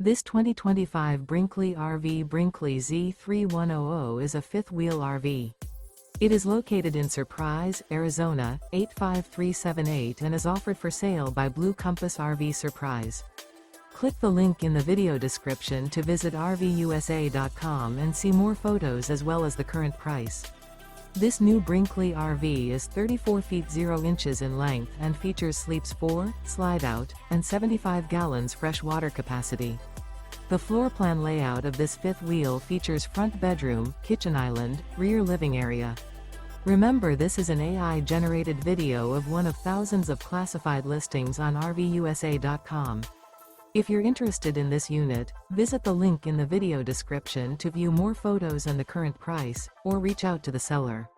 This 2025 Brinkley RV Brinkley Z3100 is a fifth-wheel RV. It is located in Surprise, Arizona, 85378 and is offered for sale by Blue Compass RV Surprise. Click the link in the video description to visit RVUSA.com and see more photos as well as the current price. This new Brinkley RV is 34 feet 0 inches in length and features sleeps 4, slide-out, and 75 gallons fresh water capacity. The floor plan layout of this fifth wheel features front bedroom, kitchen island, rear living area. Remember, this is an AI-generated video of one of thousands of classified listings on RVUSA.com. If you're interested in this unit, visit the link in the video description to view more photos and the current price, or reach out to the seller.